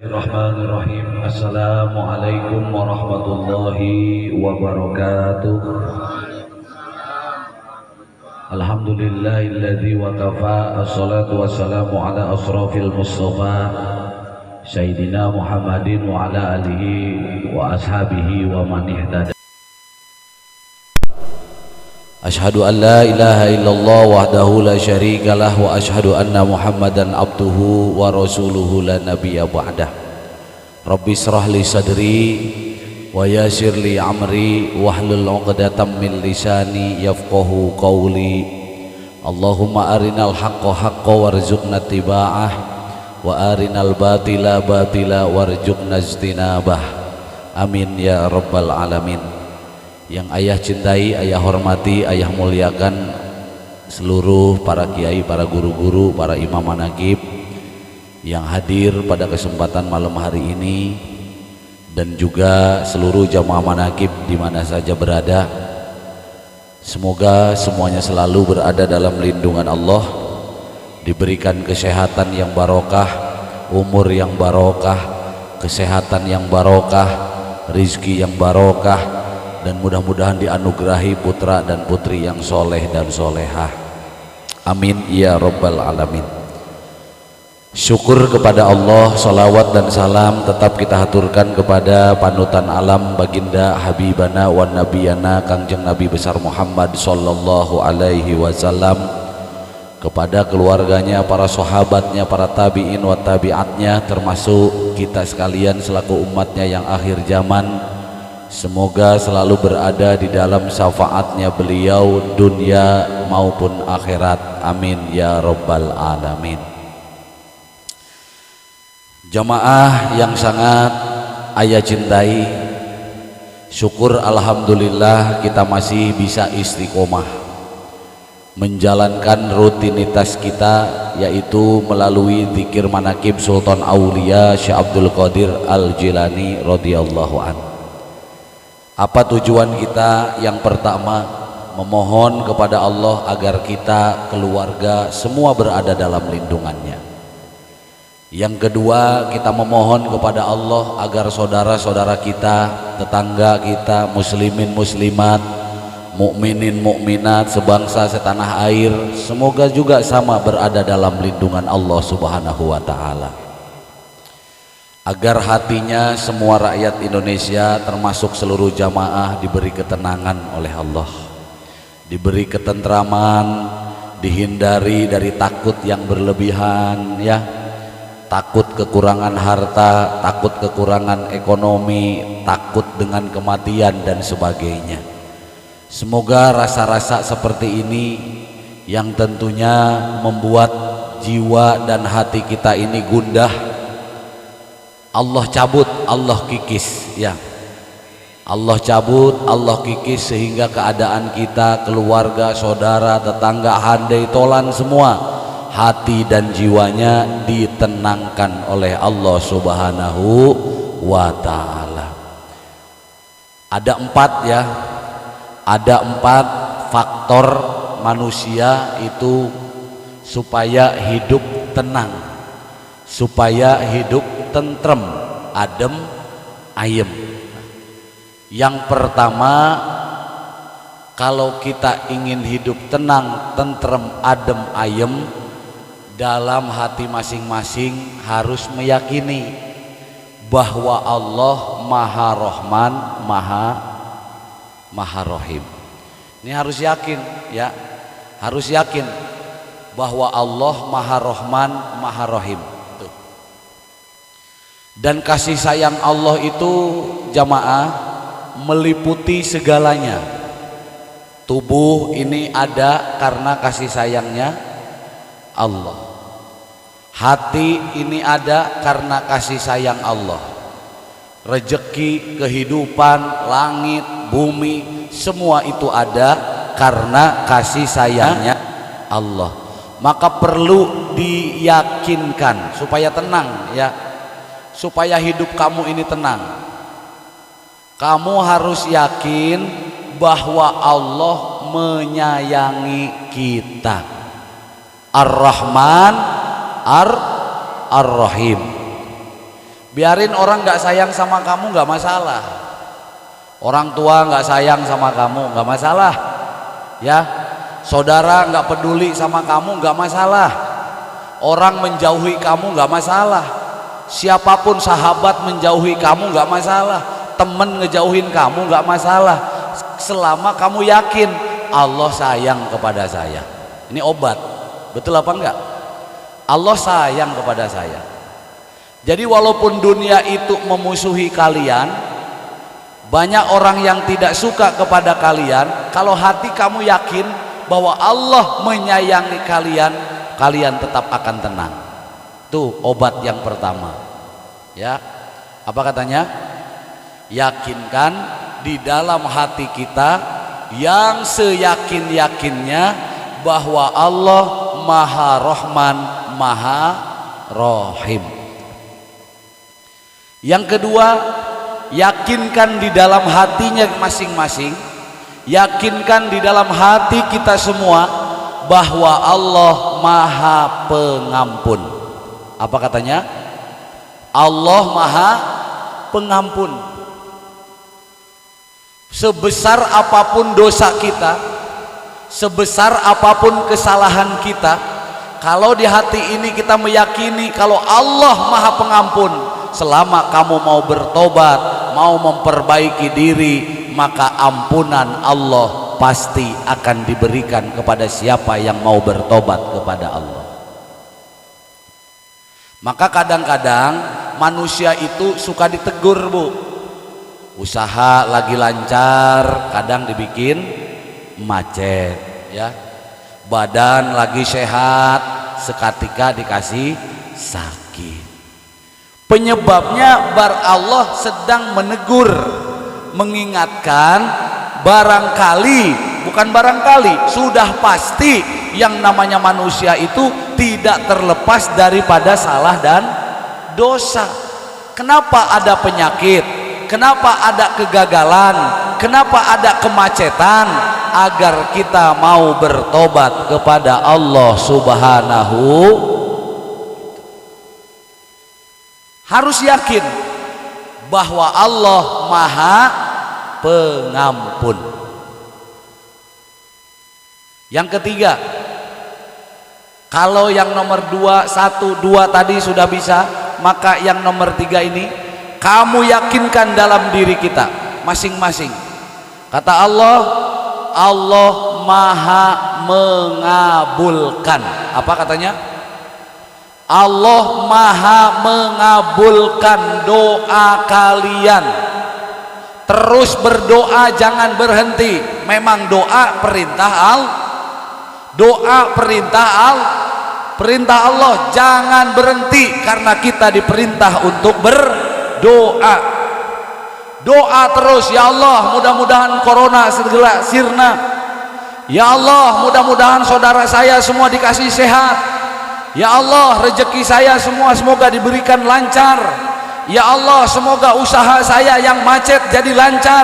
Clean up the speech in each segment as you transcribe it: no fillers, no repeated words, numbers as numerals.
Bismillahirrahmanirrahim. Assalamualaikum warahmatullahi wabarakatuh. Alhamdulillahilladzi wa kafa. Assalatu wassalamu ala asrafil mustafa Sayyidina Muhammadin wa ala alihi wa ashabihi wa man ihtada. Ashhadu an la ilaha illallah wahdahu la syarikalah wa ashhadu anna Muhammadan abduhu wa rasuluhu la nabiyya ba'dah. Rabbi shrah li sadri wa yassir li amri wahlul 'uqdatam min lisani yafqahu qawli. Allahumma arinal haqqa haqqan warzuqna tiba'ah wa arinal batila batila warzuqna ijtinabah. Amin ya rabbal alamin. Yang ayah cintai, ayah hormati, ayah muliakan seluruh para kiai, para guru-guru, para imam manaqib yang hadir pada kesempatan malam hari ini, dan juga seluruh jamaah manaqib di mana saja berada. Semoga semuanya selalu berada dalam lindungan Allah, diberikan kesehatan yang barokah, umur yang barokah, kesehatan yang barokah, rizki yang barokah, dan mudah-mudahan dianugerahi putra dan putri yang soleh dan solehah. Amin ya rabbal alamin. Syukur kepada Allah, salawat dan salam tetap kita haturkan kepada panutan alam baginda habibana wa nabiyana Kangjeng Nabi besar Muhammad sallallahu alaihi wasallam, kepada keluarganya, para sahabatnya, para tabi'in wa tabi'atnya, termasuk kita sekalian selaku umatnya yang akhir zaman. Semoga selalu berada di dalam syafaatnya beliau dunia maupun akhirat. Amin ya rabbal alamin. Jamaah yang sangat ayah cintai, syukur alhamdulillah kita masih bisa istiqomah menjalankan rutinitas kita, yaitu melalui zikir manaqib Sultan Aulia Syekh Abdul Qadir Al-Jilani radhiyallahu anhu. Apa tujuan kita? Yang pertama, memohon kepada Allah agar kita, keluarga, semua berada dalam lindungannya. Yang kedua, kita memohon kepada Allah agar saudara-saudara kita, tetangga kita, muslimin muslimat, mukminin mukminat, sebangsa setanah air, semoga juga sama berada dalam lindungan Allah Subhanahu wa ta'ala, agar hatinya semua rakyat Indonesia termasuk seluruh jamaah diberi ketenangan oleh Allah, diberi ketentraman, dihindari dari takut yang berlebihan, ya, takut kekurangan harta, takut kekurangan ekonomi, takut dengan kematian dan sebagainya. Semoga rasa-rasa seperti ini yang tentunya membuat jiwa dan hati kita ini gundah, Allah cabut, Allah kikis, ya. Allah cabut, Allah kikis, sehingga keadaan kita, keluarga, saudara, tetangga, handai tolan semua, hati dan jiwanya ditenangkan oleh Allah Subhanahu wa ta'ala. Ada 4, ya, ada 4 faktor manusia itu supaya hidup tenang, supaya hidup tentrem, adem, ayem. Yang pertama, kalau kita ingin hidup tenang, tentrem, adem, ayem, dalam hati masing-masing harus meyakini bahwa Allah Maha Rahman, Maha Rahim. Ini harus yakin, ya, harus yakin bahwa Allah Maha Rahman, Maha Rahim. Dan kasih sayang Allah itu, jamaah, meliputi segalanya. Tubuh ini ada karena kasih sayangnya Allah. Hati ini ada karena kasih sayang Allah. Rezeki, kehidupan, langit, bumi, semua itu ada karena kasih sayangnya Allah. Maka perlu diyakinkan supaya tenang, ya, supaya hidup kamu ini tenang. Kamu harus yakin bahwa Allah menyayangi kita. Ar-Rahman, Ar-Rahim. Biarin orang nggak sayang sama kamu nggak masalah. Orang tua nggak sayang sama kamu nggak masalah, ya. Saudara nggak peduli sama kamu nggak masalah. Orang menjauhi kamu nggak masalah. Siapapun sahabat menjauhi kamu nggak masalah. Temen ngejauhin kamu nggak masalah. Selama kamu yakin Allah sayang kepada saya. Ini obat. Betul apa enggak? Allah sayang kepada saya. Jadi walaupun dunia itu memusuhi kalian, banyak orang yang tidak suka kepada kalian, kalau hati kamu yakin bahwa Allah menyayangi kalian, kalian tetap akan tenang. Itu obat yang pertama. Ya. Apa katanya? Yakinkan di dalam hati kita yang seyakin-yakinnya bahwa Allah Maha Rahman, Maha Rahim. Yang kedua, yakinkan di dalam hatinya masing-masing, yakinkan di dalam hati kita semua bahwa Allah Maha Pengampun. Apa katanya? Allah Maha Pengampun. Sebesar apapun dosa kita, sebesar apapun kesalahan kita, kalau di hati ini kita meyakini kalau Allah Maha Pengampun, selama kamu mau bertobat, mau memperbaiki diri, maka ampunan Allah pasti akan diberikan kepada siapa yang mau bertobat kepada Allah. Maka kadang-kadang manusia itu suka ditegur, Bu. Usaha lagi lancar, kadang dibikin macet, ya. Badan lagi sehat, seketika dikasih sakit. Penyebabnya Allah sedang menegur, mengingatkan, barangkali, bukan barangkali, sudah pasti yang namanya manusia itu tidak terlepas daripada salah dan dosa. Kenapa ada penyakit? Kenapa ada kegagalan? Kenapa ada kemacetan? Agar kita mau bertobat kepada Allah Subhanahu. Harus yakin bahwa Allah Maha Pengampun. Yang ketiga, kalau yang nomor 2, 1, 2 tadi sudah bisa, maka yang nomor 3 ini kamu yakinkan dalam diri kita masing-masing. Kata Allah, Allah Maha Mengabulkan. Apa katanya? Allah Maha Mengabulkan doa kalian. Terus berdoa, jangan berhenti. Memang doa perintah Allah. Doa perintah Allah, jangan berhenti karena kita diperintah untuk berdoa. Doa terus, ya Allah, mudah-mudahan corona segera sirna. Ya Allah, mudah-mudahan saudara saya semua dikasih sehat. Ya Allah, rezeki saya semua semoga diberikan lancar. Ya Allah, semoga usaha saya yang macet jadi lancar.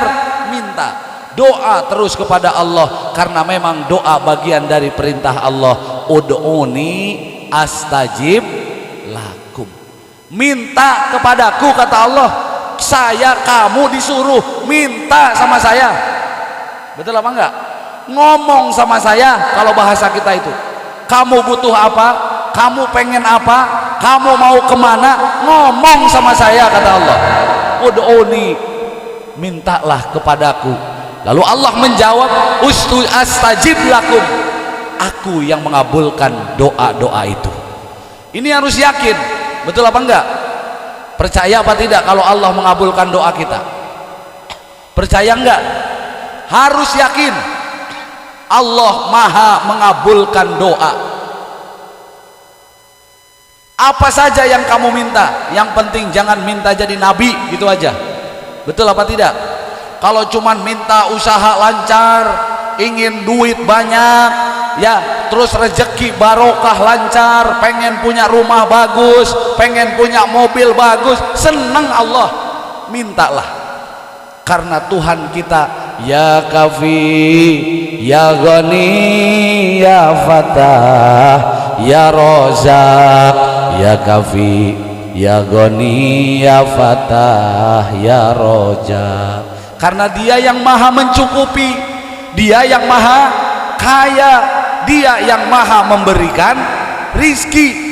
Minta doa terus kepada Allah, karena memang doa bagian dari perintah Allah. Ud'uni astajib lakum. Minta kepadaku, kata Allah. Saya, kamu disuruh minta sama saya. Betul apa enggak? Ngomong sama saya. Kalau bahasa kita itu, kamu butuh apa, kamu pengen apa, kamu mau kemana, ngomong sama saya, kata Allah. Ud'uni, mintalah kepadaku. Lalu Allah menjawab, astajib lakum, aku yang mengabulkan doa-doa itu. Ini harus yakin. Betul apa enggak? Percaya apa tidak kalau Allah mengabulkan doa kita? Percaya enggak? Harus yakin Allah Maha mengabulkan doa. Apa saja yang kamu minta, yang penting jangan minta jadi nabi, gitu aja. Betul apa tidak? Kalau cuman minta usaha lancar, ingin duit banyak, ya, terus rezeki barokah lancar, pengen punya rumah bagus, pengen punya mobil bagus, senang Allah, mintalah. Karena Tuhan kita, ya Kafi, ya Ghani, ya Fatah, ya Rozak, ya Kafi, ya Ghani ya Fatah ya Roja. Karena dia yang maha mencukupi, dia yang maha kaya, dia yang maha memberikan rizki.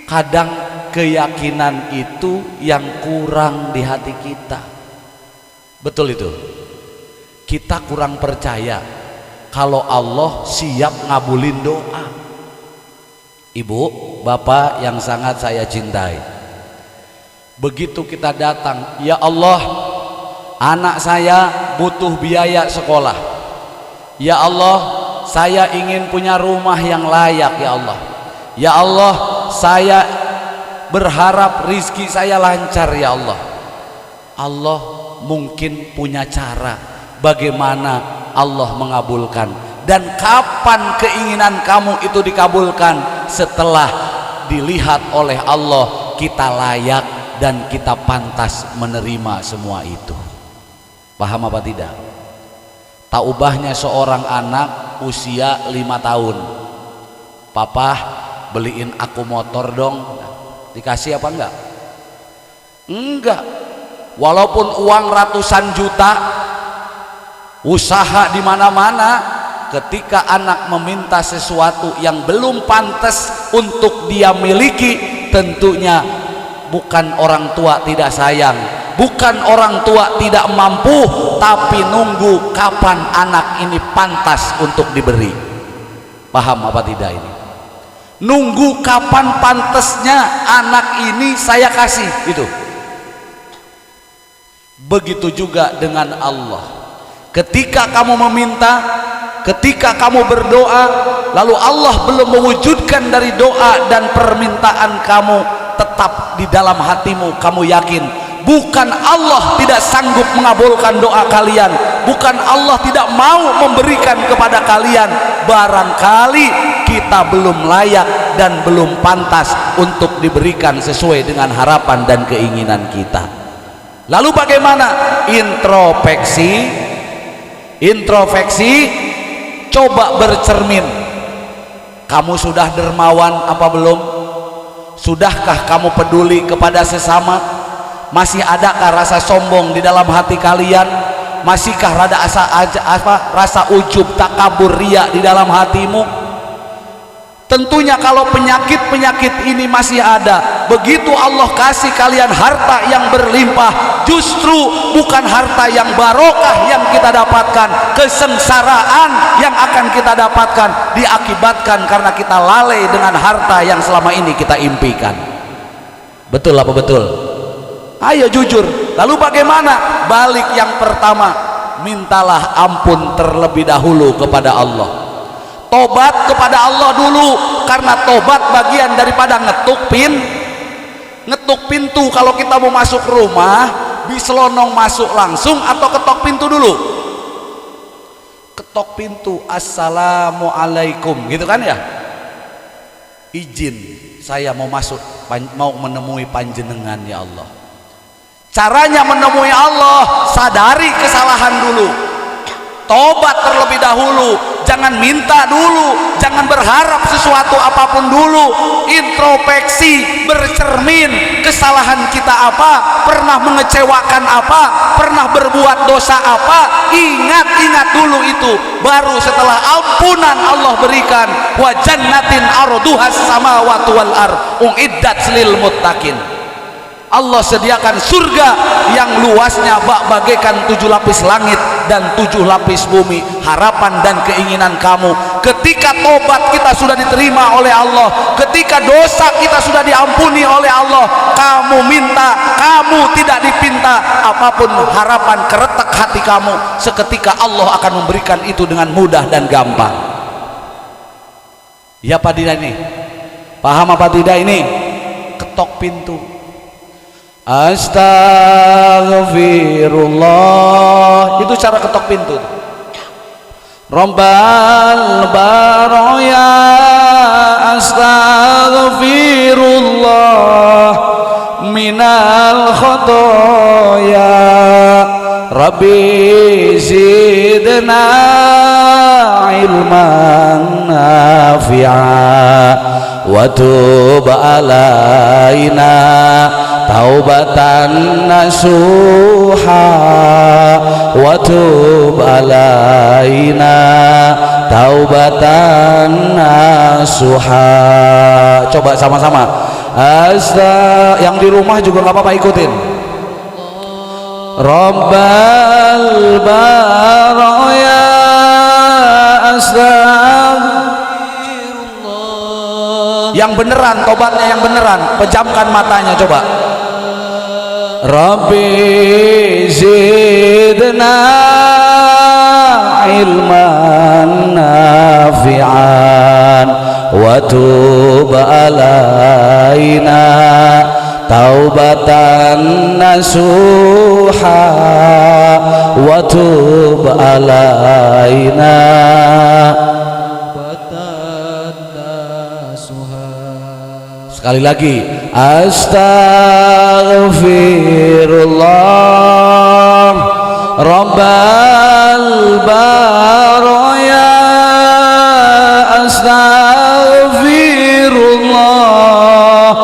Kadang keyakinan itu yang kurang di hati kita. Betul itu, kita kurang percaya kalau Allah siap ngabulin doa. Ibu, bapak yang sangat saya cintai, begitu kita datang, ya Allah, anak saya butuh biaya sekolah, ya Allah, saya ingin punya rumah yang layak, ya Allah, ya Allah, saya berharap rizki saya lancar, ya Allah. Allah mungkin punya cara bagaimana Allah mengabulkan. Dan kapan keinginan kamu itu dikabulkan? Setelah dilihat oleh Allah kita layak dan kita pantas menerima semua itu. Paham apa tidak? Tak ubahnya seorang anak usia 5 tahun, papa beliin aku motor dong, dikasih apa enggak? Enggak. Walaupun uang ratusan juta, usaha di mana-mana, ketika anak meminta sesuatu yang belum pantas untuk dia miliki, tentunya bukan orang tua tidak sayang, bukan orang tua tidak mampu, tapi nunggu kapan anak ini pantas untuk diberi. Paham apa tidak ini? Nunggu kapan pantasnya anak ini saya kasih, itu. Begitu juga dengan Allah. Ketika kamu meminta, ketika kamu berdoa, lalu Allah belum mewujudkan dari doa dan permintaan kamu, tetap di dalam hatimu kamu yakin bukan Allah tidak sanggup mengabulkan doa kalian, bukan Allah tidak mau memberikan kepada kalian, barangkali kita belum layak dan belum pantas untuk diberikan sesuai dengan harapan dan keinginan kita. Lalu bagaimana? Introspeksi, coba bercermin. Kamu sudah dermawan apa belum? Sudahkah kamu peduli kepada sesama? Masih adakah rasa sombong di dalam hati kalian? Masihkah rasa ujub, takabur, riya di dalam hatimu? Tentunya kalau penyakit-penyakit ini masih ada, begitu Allah kasih kalian harta yang berlimpah, justru bukan harta yang barokah yang kita dapatkan, kesengsaraan yang akan kita dapatkan diakibatkan karena kita lalai dengan harta yang selama ini kita impikan. Betul apa betul? Ayo jujur. Lalu bagaimana? Balik yang pertama, mintalah ampun terlebih dahulu kepada Allah. Tobat kepada Allah dulu, karena tobat bagian daripada ngetuk pintu. Kalau kita mau masuk rumah, biselonong masuk langsung atau ketok pintu dulu? Ketok pintu, assalamualaikum, gitu kan ya? Izin, saya mau masuk, mau menemui panjenengan ya Allah. Caranya menemui Allah, sadari kesalahan dulu, tobat terlebih dahulu, jangan minta dulu, jangan berharap sesuatu apapun dulu. Introspeksi, bercermin, kesalahan kita apa, pernah mengecewakan apa, pernah berbuat dosa apa, ingat dulu itu. Baru setelah ampunan Allah berikan, wa jannatin arduhas samawati wal ard uiddat lil muttaqin. Allah sediakan surga yang luasnya bagaikan 7 lapis langit dan 7 lapis bumi. Harapan dan keinginan kamu ketika tobat kita sudah diterima oleh Allah, ketika dosa kita sudah diampuni oleh Allah, kamu minta, kamu tidak dipinta, apapun harapan keretak hati kamu, seketika Allah akan memberikan itu dengan mudah dan gampang. Ya apa tidak ini? Paham apa tidak ini? Ketok pintu. Astaghfirullah, itu cara ketok pintu. Rabbal baroya, astaghfirullah minal khotoya, Rabbi zidna ilman nafi'a wa tub alaina taubatan nasuha wa tub alaina taubatan nasuha. Coba sama-sama. Yang di rumah juga nggak apa-apa, ikutin. Rabbal baraya astaghfirullah. Yang beneran, tobatnya yang beneran, pejamkan matanya coba. Rabbi zidna ilman nafi'an wa tub alaina taubatan nasuha wa tub alaina taubatan nasuha. Sekali lagi, astaghfirullah rabbal baraya astaghfirullah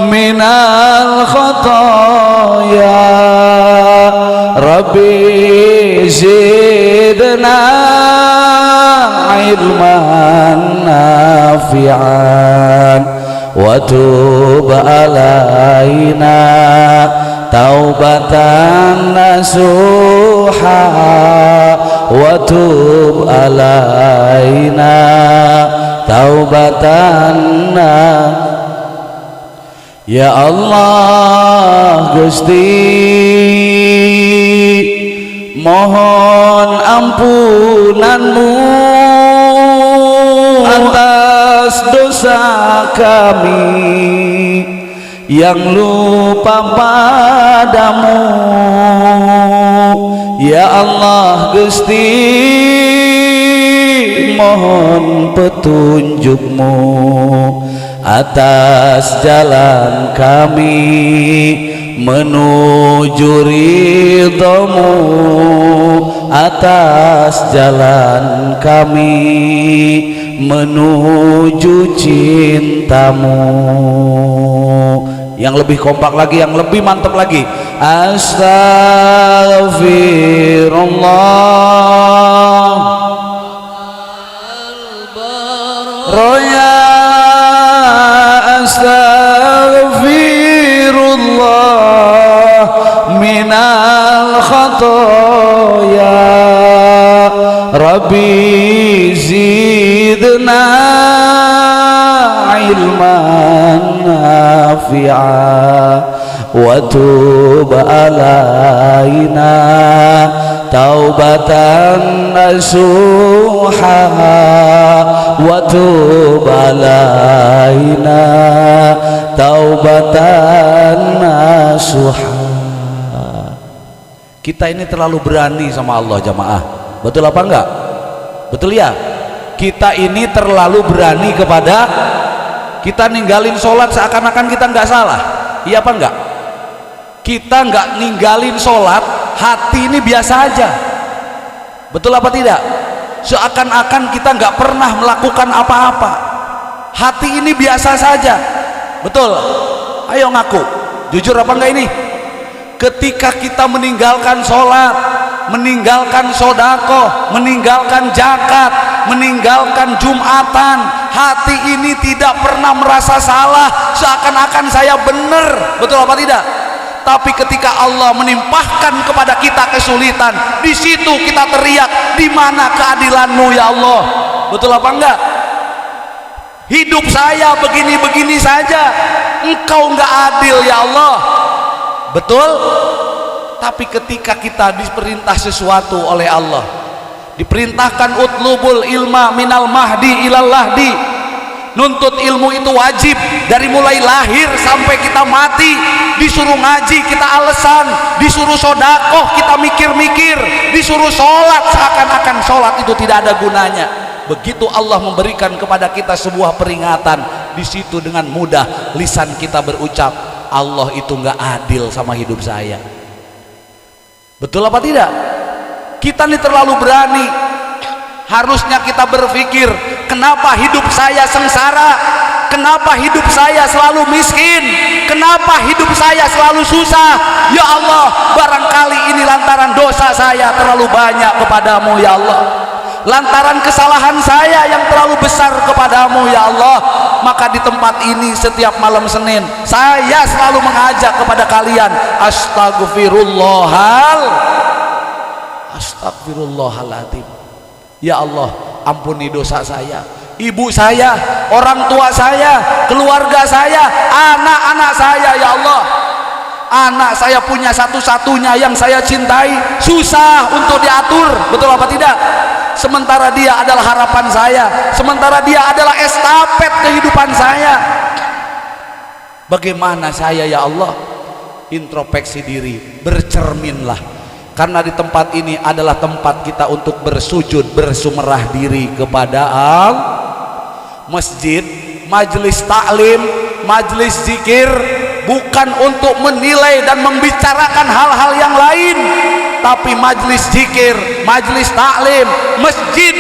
minal khataya rabbi zidna ilman nafi'an wa tub alaina taubatan nasuha wa tub alaina taubatan ya Allah Gusti mohon ampunanmu atas dosa kami yang lupa padamu ya Allah Gusti mohon petunjukmu atas jalan kami menuju ridhamu atas jalan kami menuju cintamu. Yang lebih kompak lagi, yang lebih mantap lagi. Astaghfirullah roya astaghfirullah minal khataya rabbi zidna ilman nafi'a wa tub alaina taubatan nasuha wa tub alaina taubatan nasuha. Kita ini terlalu berani sama Allah jamaah, betul apa enggak? Betul ya, kita ini terlalu berani kepada kita ninggalin sholat seakan-akan kita nggak salah, iya apa enggak? Kita nggak ninggalin sholat, hati ini biasa aja, betul apa tidak? Seakan-akan kita nggak pernah melakukan apa-apa, hati ini biasa saja, betul? Ayo ngaku, jujur apa enggak ini? Ketika kita meninggalkan sholat, meninggalkan sodako, meninggalkan zakat, meninggalkan jumatan, hati ini tidak pernah merasa salah, seakan-akan saya benar, betul apa tidak? Tapi ketika Allah menimpahkan kepada kita kesulitan, di situ kita teriak, di mana keadilanmu ya Allah? Betul apa enggak? Hidup saya begini-begini saja, engkau enggak adil ya Allah. Betul? Tapi ketika kita diperintah sesuatu oleh Allah, diperintahkan utlubul ilma minal mahdi ilal lahdi, nuntut ilmu itu wajib dari mulai lahir sampai kita mati. Disuruh ngaji kita alasan, disuruh sodakoh kita mikir-mikir, disuruh sholat seakan-akan sholat itu tidak ada gunanya. Begitu Allah memberikan kepada kita sebuah peringatan, di situ dengan mudah lisan kita berucap, Allah itu nggak adil sama hidup saya. Betul apa tidak? Kita ini terlalu berani. Harusnya kita berpikir, kenapa hidup saya sengsara? Kenapa hidup saya selalu miskin? Kenapa hidup saya selalu susah? Ya Allah, barangkali ini lantaran dosa saya terlalu banyak kepadamu ya Allah, lantaran kesalahan saya yang terlalu besar kepadamu ya Allah. Maka di tempat ini setiap malam Senin saya selalu mengajak kepada kalian, astagfirullahaladzim. Ya Allah, ampuni dosa saya, ibu saya, orang tua saya, keluarga saya, anak-anak saya ya Allah. Anak saya punya satu-satunya yang saya cintai, susah untuk diatur, betul apa tidak? Sementara dia adalah harapan saya, sementara dia adalah estafet kehidupan saya. Bagaimana saya ya Allah? Introspeksi diri, bercerminlah, karena di tempat ini adalah tempat kita untuk bersujud, bersumerah diri kepada Allah. Masjid, majelis taklim, majelis zikir bukan untuk menilai dan membicarakan hal-hal yang lain, tapi majelis zikir, majelis taklim, masjid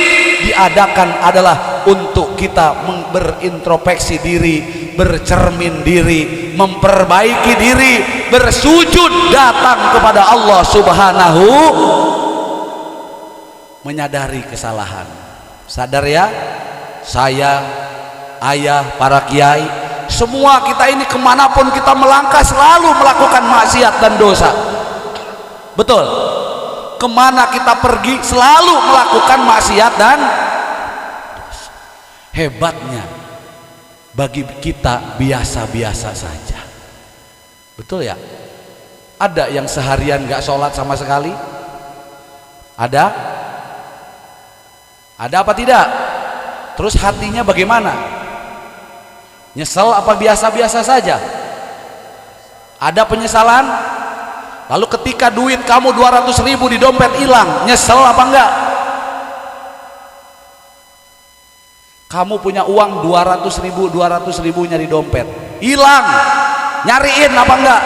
diadakan adalah untuk kita berintrospeksi diri, bercermin diri, memperbaiki diri, bersujud datang kepada Allah Subhanahu, menyadari kesalahan. Sadar ya, saya, ayah, para kiai, semua kita ini kemanapun kita melangkah selalu melakukan maksiat dan dosa. Betul, kemana kita pergi selalu melakukan maksiat dan dosa. Hebatnya bagi kita biasa-biasa saja. Betul ya? Ada yang seharian gak sholat sama sekali? Ada? Ada apa tidak? Terus hatinya bagaimana? Nyesel apa biasa-biasa saja? Ada penyesalan? Lalu ketika duit kamu 200.000 di dompet hilang, nyesel apa enggak? Kamu punya uang 200.000 di dompet hilang, nyariin apa enggak?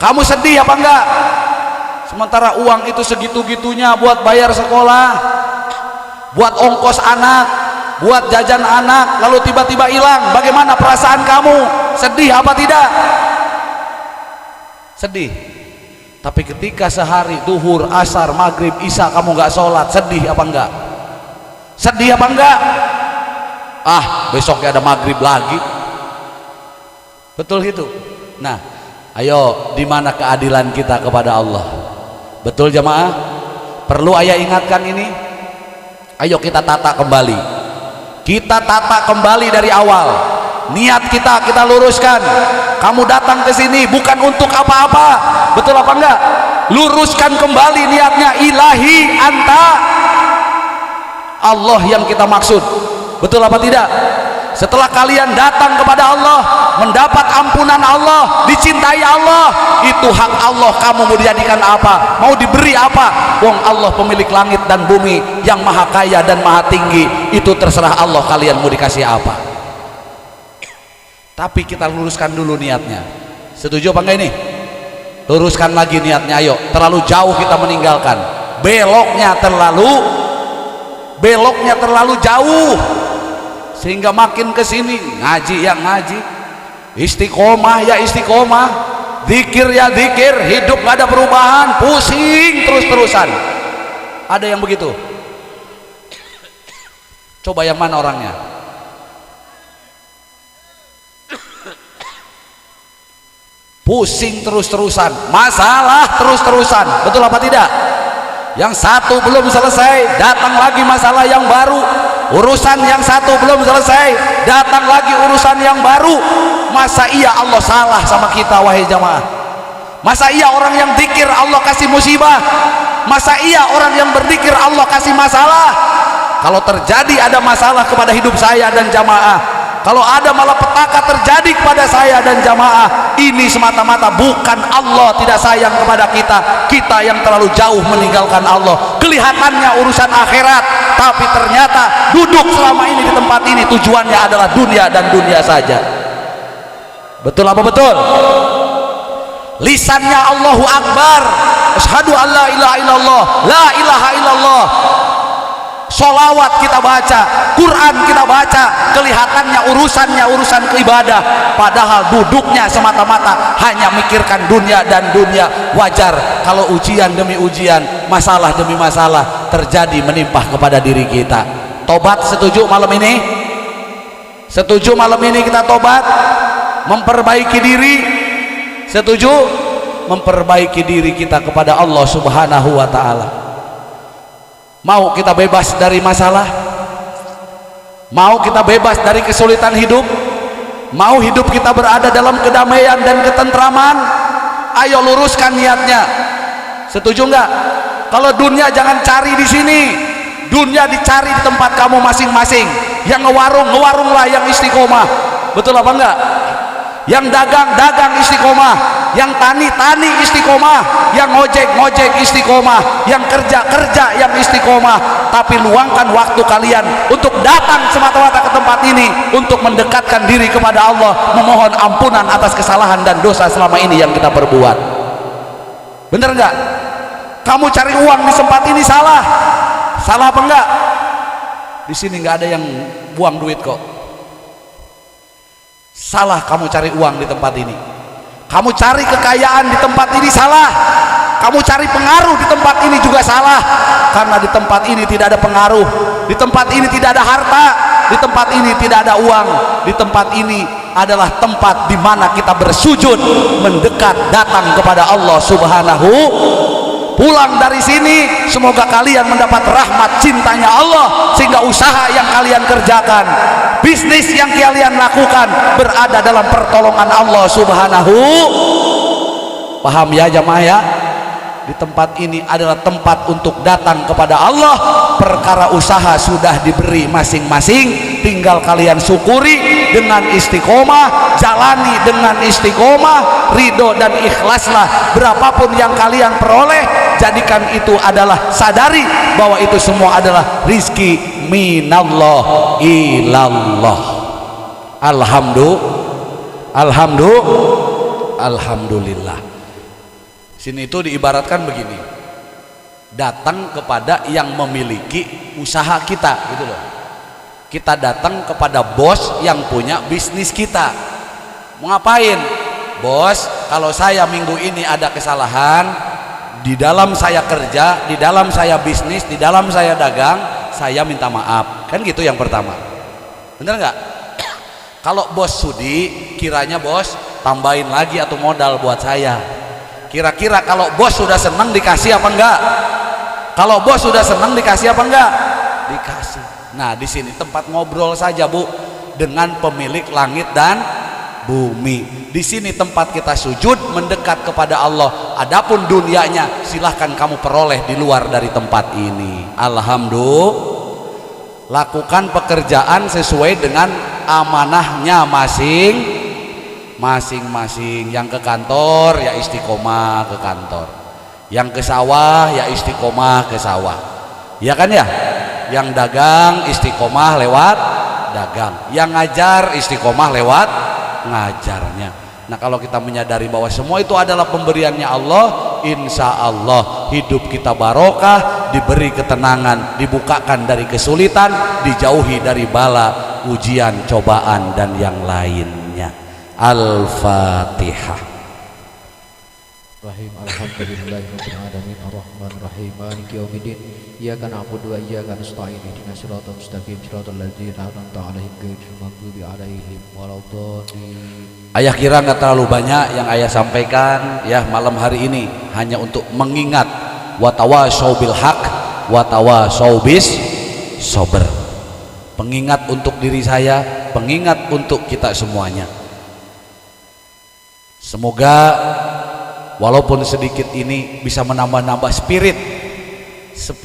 Kamu sedih apa enggak? Sementara uang itu segitu-gitunya buat bayar sekolah, buat ongkos anak, buat jajan anak, lalu tiba-tiba hilang. Bagaimana perasaan kamu? Sedih apa tidak? Sedih. Tapi ketika sehari duhur, asar, maghrib, isya kamu nggak sholat, sedih apa enggak? Sedih apa enggak? Ah, besoknya ada maghrib lagi. Betul gitu. Nah, ayo, di mana keadilan kita kepada Allah? Betul jamaah? Perlu ayah ingatkan ini. Ayo kita tata kembali, kita tata kembali dari awal. Niat kita luruskan. Kamu datang ke sini bukan untuk apa-apa, betul apa enggak? Luruskan kembali niatnya. Ilahi anta, Allah yang kita maksud, betul apa tidak? Setelah kalian datang kepada Allah, mendapat ampunan Allah, dicintai Allah, itu hak Allah. Kamu mau dijadikan apa? Mau diberi apa? Wong Allah pemilik langit dan bumi yang maha kaya dan maha tinggi, itu terserah Allah kalian mau dikasih apa. Tapi kita luruskan dulu niatnya. Setuju apa enggak ini? Luruskan lagi niatnya. Ayo, terlalu jauh kita meninggalkan, beloknya terlalu jauh, sehingga makin kesini ngaji ya ngaji, istiqomah ya istiqomah, zikir ya zikir, hidup gak ada perubahan, pusing terus-terusan. Ada yang begitu? Coba yang mana orangnya? Pusing terus-terusan, masalah terus-terusan, betul apa tidak? Yang satu belum selesai, datang lagi masalah yang baru. Urusan yang satu belum selesai, datang lagi urusan yang baru. Masa iya Allah salah sama kita, wahai jamaah? Masa iya orang yang zikir Allah kasih musibah? Masa iya orang yang berzikir Allah kasih masalah? Kalau terjadi ada masalah kepada hidup saya dan jamaah, kalau ada malapetaka terjadi kepada saya dan jamaah, ini semata-mata bukan Allah tidak sayang kepada kita, kita yang terlalu jauh meninggalkan Allah. Kelihatannya urusan akhirat, tapi ternyata duduk selama ini di tempat ini tujuannya adalah dunia dan dunia saja. Betul apa betul? Lisannya Allahu Akbar, asyhadu an la ilaha illallah, la ilaha illallah. Sholawat kita baca, Quran kita baca, kelihatannya urusannya urusan ibadah, padahal duduknya semata-mata hanya mikirkan dunia dan dunia. Wajar kalau ujian demi ujian, masalah demi masalah terjadi menimpah kepada diri kita. Tobat, setuju malam ini? Setuju malam ini kita tobat, memperbaiki diri? Setuju? Memperbaiki diri kita kepada Allah Subhanahu wa ta'ala. Mau kita bebas dari masalah? Mau kita bebas dari kesulitan hidup? Mau hidup kita berada dalam kedamaian dan ketentraman? Ayo luruskan niatnya. Setuju nggak? Kalau dunia jangan cari di sini, dunia dicari di tempat kamu masing-masing. Yang ngewarunglah yang istiqomah. Betul apa enggak? Yang dagang istiqomah, yang tani istiqomah, yang ngojek istiqomah, yang kerja yang istiqomah. Tapi luangkan waktu kalian untuk datang semata-mata ke tempat ini untuk mendekatkan diri kepada Allah, memohon ampunan atas kesalahan dan dosa selama ini yang kita perbuat. Bener nggak? Kamu cari uang di tempat ini salah apa enggak? Di sini nggak ada yang buang duit kok. Salah kamu cari uang di tempat ini. Kamu cari kekayaan di tempat ini salah. Kamu cari pengaruh di tempat ini juga salah. Karena di tempat ini tidak ada pengaruh, di tempat ini tidak ada harta, di tempat ini tidak ada uang. Di tempat ini adalah tempat di mana kita bersujud, mendekat, datang kepada Allah Subhanahu. Pulang dari sini semoga kalian mendapat rahmat cintanya Allah, sehingga usaha yang kalian kerjakan, bisnis yang kalian lakukan berada dalam pertolongan Allah Subhanahu. Paham ya jamaah ya? Di tempat ini adalah tempat untuk datang kepada Allah. Perkara usaha sudah diberi masing-masing, tinggal kalian syukuri dengan istiqomah, jalani dengan istiqomah, ridho dan ikhlaslah. Berapapun yang kalian peroleh, jadikan itu adalah, sadari bahwa itu semua adalah rizki minallah ilallah. Alhamdulillah. Sini itu diibaratkan begini, datang kepada yang memiliki usaha kita gitu loh. Kita datang kepada bos yang punya bisnis kita. Mau ngapain? Bos, kalau saya minggu ini ada kesalahan di dalam saya kerja, di dalam saya bisnis, di dalam saya dagang, saya minta maaf. Kan gitu yang pertama. Bener nggak? Kalau bos sudi, kiranya bos tambahin lagi atau modal buat saya. Kira-kira kalau bos sudah senang dikasih apa enggak? Kalau bos sudah senang dikasih apa enggak? Dikasih. Nah, di sini tempat ngobrol saja, Bu, dengan pemilik langit dan bumi. Di sini tempat kita sujud, mendekat kepada Allah. Adapun dunianya silahkan kamu peroleh di luar dari tempat ini. Alhamdulillah. Lakukan pekerjaan sesuai dengan amanahnya masing-masing. Yang ke kantor ya istiqomah ke kantor, yang ke sawah ya istiqomah ke sawah, ya kan ya. Yang dagang istiqomah lewat dagang, yang ngajar istiqomah lewat ngajarnya. Nah, kalau kita menyadari bahwa semua itu adalah pemberiannya Allah, insya Allah hidup kita barokah, diberi ketenangan, dibukakan dari kesulitan, dijauhi dari bala, ujian, cobaan dan yang lainnya. Al-Fatihah. Rahim, alhamdulillahirabbil alamin, arrahmanir rahim, maliki yaumiddin, iyyaka na'budu wa iyyaka nasta'in, ihdinas siratal mustaqim, siratal ladzina an'amta 'alaihim ghairil maghdubi 'alaihim waladdallin. Ayah kira nggak terlalu banyak yang ayah sampaikan ya malam hari ini, hanya untuk mengingat watawasau bil haq watawasau bis sober. Pengingat untuk diri saya, pengingat untuk kita semuanya. Semoga walaupun sedikit ini bisa menambah-nambah spirit. Ustaz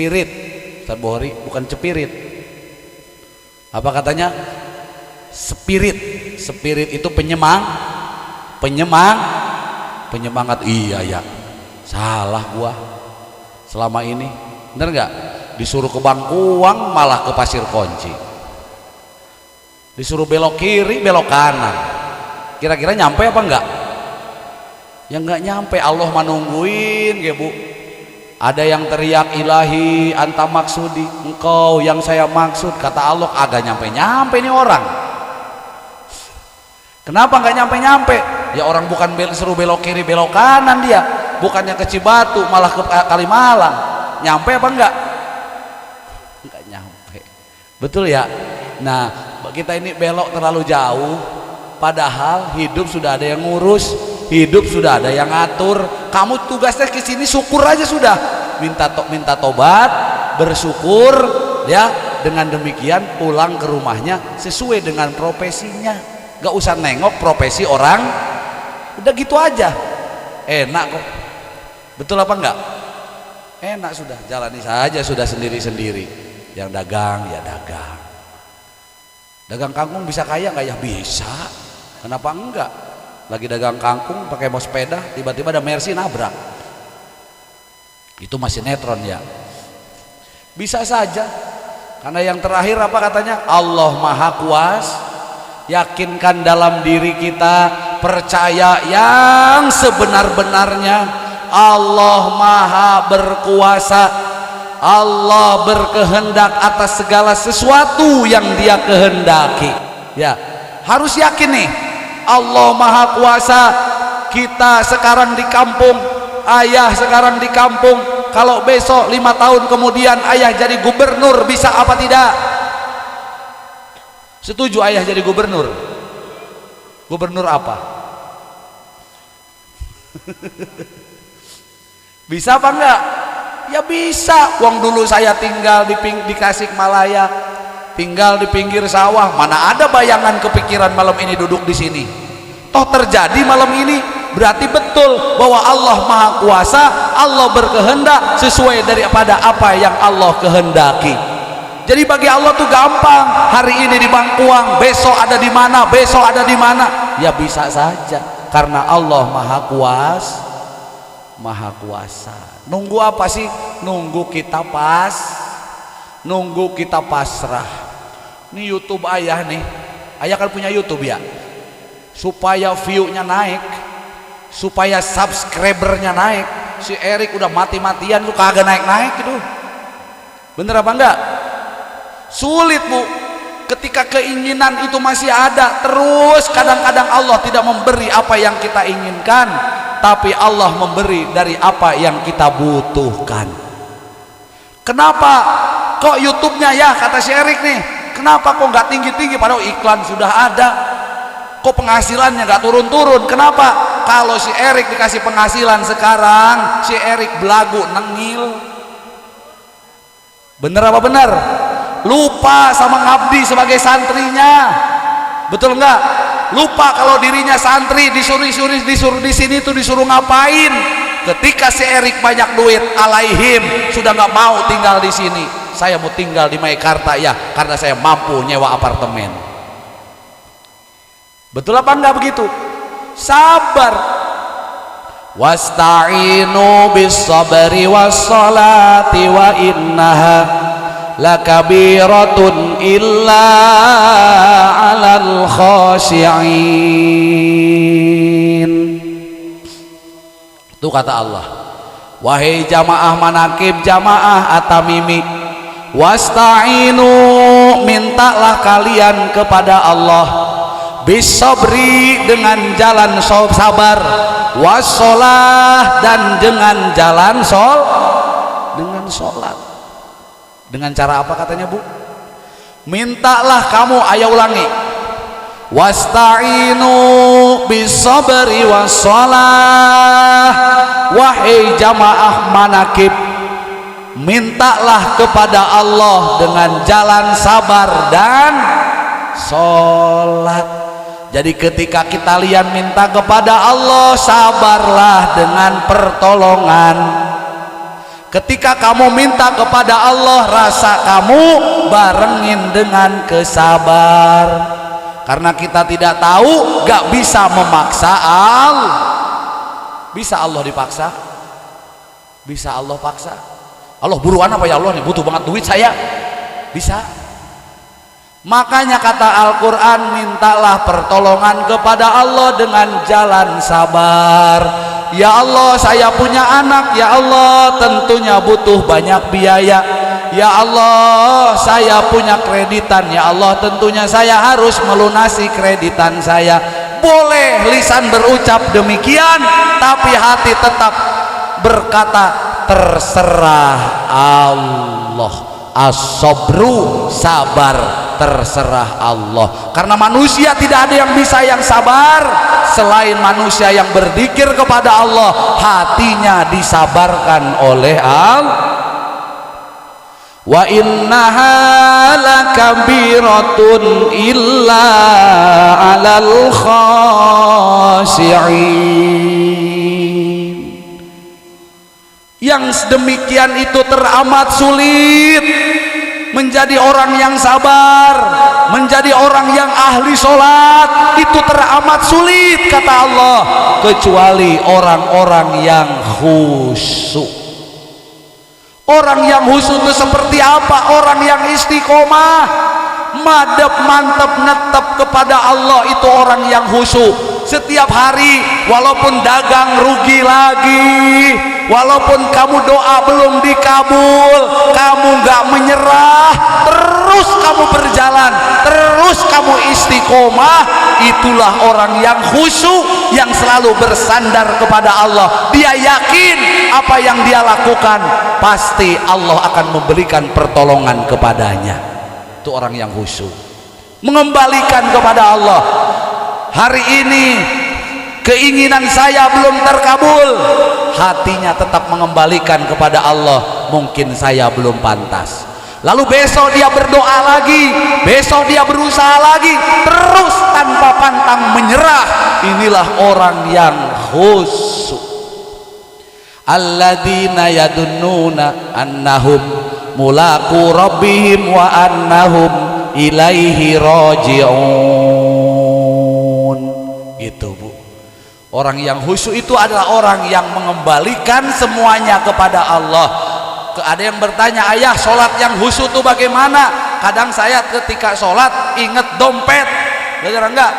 Bohri, bukan cepirit. Apa katanya? Spirit itu penyemangat. Iya ya, salah gua selama ini. Bener nggak? Disuruh ke Bangkuang malah ke Pasir Konci, disuruh belok kiri belok kanan. Kira-kira nyampe apa enggak? Ya enggak nyampe. Allah menungguin ya Bu. Ada yang teriak ilahi anta maksudi, engkau yang saya maksud. Kata Allah agak nyampe-nyampe nih orang. Kenapa nggak nyampe-nyampe? Ya orang bukan seru belok kiri belok kanan dia, bukannya ke Cibatu malah ke Kalimalang. Nyampe apa enggak? Enggak nyampe. Betul ya? Nah, kita ini belok terlalu jauh, padahal hidup sudah ada yang ngurus, hidup sudah ada yang ngatur. Kamu tugasnya ke sini syukur aja sudah. Minta tobat, bersyukur ya. Dengan demikian pulang ke rumahnya sesuai dengan profesinya. Gak usah nengok profesi orang. Udah gitu aja. Enak kok. Betul apa enggak? Enak sudah, jalani saja sudah sendiri-sendiri. Yang dagang ya dagang. Dagang kangkung bisa kaya nggak ya? Bisa. Kenapa enggak? Lagi dagang kangkung pakai mau sepeda, tiba-tiba ada Mercy nabrak. Itu masih netron ya. Bisa saja. Karena yang terakhir apa katanya? Allah Maha Kuasa. Yakinkan dalam diri kita, percaya yang sebenar-benarnya Allah Maha berkuasa. Allah berkehendak atas segala sesuatu yang Dia kehendaki. Ya, harus yakin nih. Allah Maha Kuasa. Kita sekarang di kampung, ayah sekarang di kampung. Kalau besok 5 tahun kemudian ayah jadi gubernur, bisa apa tidak? Setuju ayah jadi gubernur? Gubernur apa? Bisa apa enggak? Ya bisa. Uang dulu saya tinggal di Tasikmalaya, tinggal di pinggir sawah. Mana ada bayangan kepikiran malam ini duduk di sini. Toh terjadi malam ini, berarti betul bahwa Allah Maha Kuasa. Allah berkehendak sesuai daripada apa yang Allah kehendaki. Jadi bagi Allah tuh gampang. Hari ini di Bangkuang, besok ada di mana, besok ada di mana. Ya bisa saja, karena Allah Maha Kuasa. Maha Kuasa. Nunggu apa sih? Nunggu kita nunggu kita pasrah. Ini YouTube ayah nih. Ayah kan punya YouTube ya. Supaya view-nya naik, supaya subscribernya naik. Si Erik udah mati-matian tuh kagak naik-naik gitu. Bener apa enggak? Sulit bu. Ketika keinginan itu masih ada, terus kadang-kadang Allah tidak memberi apa yang kita inginkan, tapi Allah memberi dari apa yang kita butuhkan. Kenapa kok YouTube-nya ya, kata si Erik nih, kenapa kok nggak tinggi-tinggi padahal iklan sudah ada? Kok penghasilannya nggak turun-turun? Kenapa? Kalau si Erik dikasih penghasilan sekarang, si Erik belagu nengil. Bener apa bener? Lupa sama ngabdi sebagai santrinya. Betul nggak? Lupa kalau dirinya santri, disuruh di sini tuh disuruh ngapain. Ketika si Erik banyak duit, alaihim, sudah nggak mau tinggal di sini. Saya mau tinggal di Meikarta ya, karena saya mampu nyewa apartemen. Betul apa enggak begitu? Sabar. Wasta'inu bis sabri was salati wa innaha lakabiratun illa 'alal khashi'in. Itu kata Allah. Wahai jamaah manakib, jamaah atamimi, wasta'inu, mintalah kalian kepada Allah bisabri, dengan jalan sabar, wassalah, dan dengan jalan dengan sholat. Dengan cara apa katanya bu? Mintalah kamu, ayo ulangi, wasta'inu bisabri wassalah. Wahai jamaah manakib, mintalah kepada Allah dengan jalan sabar dan sholat. Jadi ketika kita lihat minta kepada Allah, sabarlah dengan pertolongan. Ketika kamu minta kepada Allah, rasa kamu barengin dengan kesabar. Karena kita tidak tahu, gak bisa memaksa Allah. Bisa Allah dipaksa? Bisa Allah paksa? Allah buruan apa ya Allah nih, butuh banget duit saya? Bisa. Makanya kata Al-Quran, mintalah pertolongan kepada Allah dengan jalan sabar. Ya Allah, saya punya anak, ya Allah, tentunya butuh banyak biaya. Ya Allah, saya punya kreditan, ya Allah, tentunya saya harus melunasi kreditan saya. Boleh lisan berucap demikian, tapi hati tetap berkata terserah Allah. As-sabru, sabar, terserah Allah. Karena manusia tidak ada yang bisa yang sabar selain manusia yang berzikir kepada Allah, hatinya disabarkan oleh Allah. Wa innaha lakabiratun illa 'alal khashi'in. Yang demikian itu teramat sulit menjadi orang yang sabar, menjadi orang yang ahli sholat, itu teramat sulit kata Allah, kecuali orang-orang yang khusyuk. Orang yang khusyuk itu seperti apa? Orang yang istiqomah, madep, mantep, netep kepada Allah, itu orang yang khusyuk. Setiap hari walaupun dagang rugi lagi, walaupun kamu doa belum dikabul, kamu gak menyerah, terus kamu berjalan, terus kamu istiqomah. Itulah orang yang khusyuk, yang selalu bersandar kepada Allah. Dia yakin apa yang dia lakukan pasti Allah akan memberikan pertolongan kepadanya. Itu orang yang khusyuk, mengembalikan kepada Allah. Hari ini keinginan saya belum terkabul, hatinya tetap mengembalikan kepada Allah. Mungkin saya belum pantas. Lalu besok dia berdoa lagi, besok dia berusaha lagi, terus tanpa pantang menyerah. Inilah orang yang khusyuk. Alladzina yadunnuna annahum mulaqu rabbihim wa annahum ilaihi raji'un. Gitu Bu, orang yang khusyuk itu adalah orang yang mengembalikan semuanya kepada Allah. Ada yang bertanya, ayah sholat yang khusyuk itu bagaimana? Kadang saya ketika sholat inget dompet, benar enggak?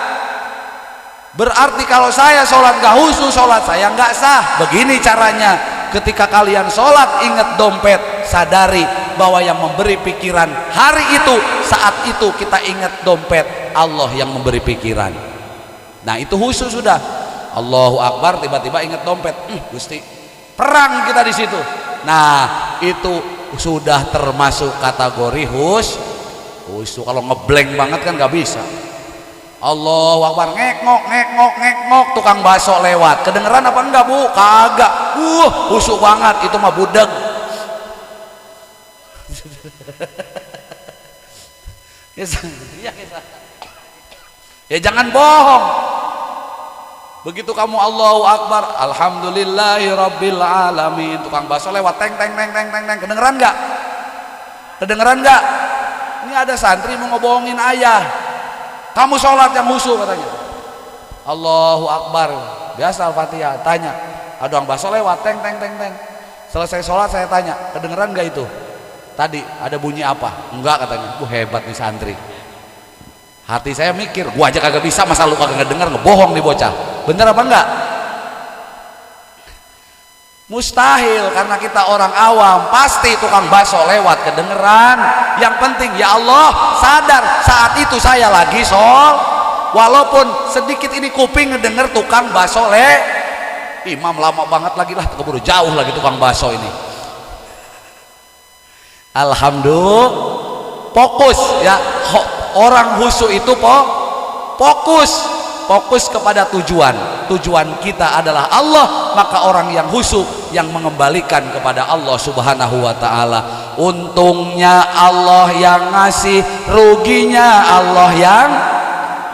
Berarti kalau saya sholat gak khusyuk, sholat saya nggak sah. Begini caranya, ketika kalian sholat inget dompet, sadari bahwa yang memberi pikiran hari itu, saat itu kita ingat dompet, Allah yang memberi pikiran. Nah itu khusyuk sudah. Allahu Akbar, tiba-tiba ingat dompet, Gusti, perang kita di situ. Nah itu sudah termasuk kategori khusyuk. Kalau ngeblank banget kan nggak bisa. Allahu Akbar, ngek-ngok, tukang bakso lewat, kedengeran apa enggak Bu? Kagak. Khusyuk banget, itu mah budeg. Ya jangan bohong. Begitu kamu Allahu Akbar, alhamdulillahi rabbil alamin, tukang bakso lewat, teng, kedengeran nggak? Kedengeran nggak? Ini ada santri mau ngebohongin ayah. Kamu sholat yang khusyuk katanya. Allahu Akbar, biasa Al-Fatihah, tanya, ada tukang bakso lewat, teng. Selesai sholat saya tanya, kedengeran nggak itu? Tadi ada bunyi apa? Enggak katanya. Hebat nih santri. Hati saya mikir, gua aja kagak bisa, masa lu kagak ngedengar, ngebohong nih bocah. Bener apa enggak? Mustahil, karena kita orang awam, pasti tukang bakso lewat kedengeran. Yang penting ya Allah sadar saat itu saya lagi walaupun sedikit ini kuping ngedenger tukang bakso imam lama banget lagi lah, keburu jauh lagi tukang bakso ini. Alhamdulillah, fokus ya. Orang khusyuk itu fokus kepada tujuan kita adalah Allah. Maka orang yang khusyuk yang mengembalikan kepada Allah Subhanahu wa ta'ala. Untungnya Allah yang ngasih, ruginya Allah yang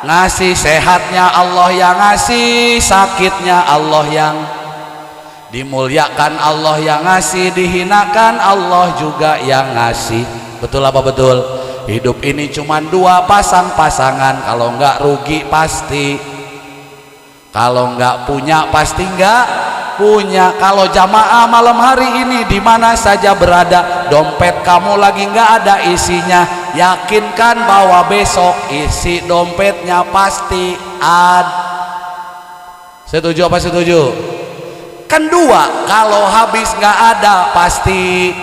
ngasih, sehatnya Allah yang ngasih, sakitnya Allah yang dimuliakan, Allah yang ngasih, dihinakan Allah juga yang ngasih. Betul apa betul? Hidup ini cuma dua pasangan, kalau enggak rugi pasti, kalau enggak punya pasti enggak punya. Kalau jamaah malam hari ini di mana saja berada, dompet kamu lagi enggak ada isinya, yakinkan bahwa besok isi dompetnya pasti ada. Setuju apa setuju? Kedua, kalau habis nggak ada pasti,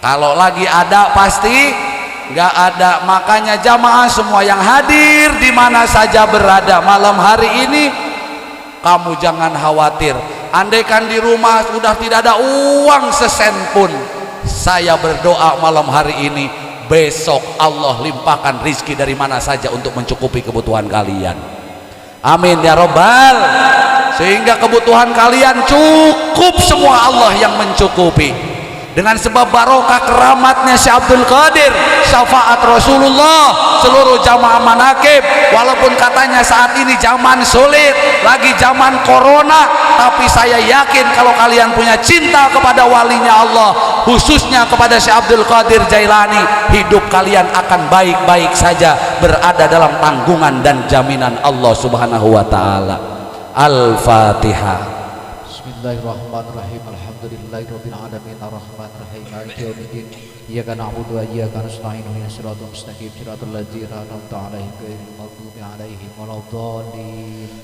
kalau lagi ada pasti nggak ada. Makanya jamaah semua yang hadir di mana saja berada malam hari ini, kamu jangan khawatir. Andaikan di rumah sudah tidak ada uang sesen pun, saya berdoa malam hari ini, besok Allah limpahkan rizki dari mana saja untuk mencukupi kebutuhan kalian. Amin ya robbal. Sehingga kebutuhan kalian cukup semua, Allah yang mencukupi. Dengan sebab barokah keramatnya Syekh Abdul Qadir, syafaat Rasulullah, seluruh jamaah manakib, walaupun katanya saat ini zaman sulit, lagi zaman corona, tapi saya yakin kalau kalian punya cinta kepada walinya Allah, khususnya kepada Syekh Abdul Qadir Jailani, hidup kalian akan baik-baik saja, berada dalam tanggungan dan jaminan Allah Subhanahu wa taala. Al-Fatihah. Bismillahirrahmanirrahim. Alhamdulillahirabbil alamin arrahmanirrahim maliki yaumiddin. Iyyaka na'budu wa iyyaka nasta'in ihdinas siratal mustaqim siratal ladzina an'amta 'alaihim ghairil maghdubi 'alaihim waladdallin.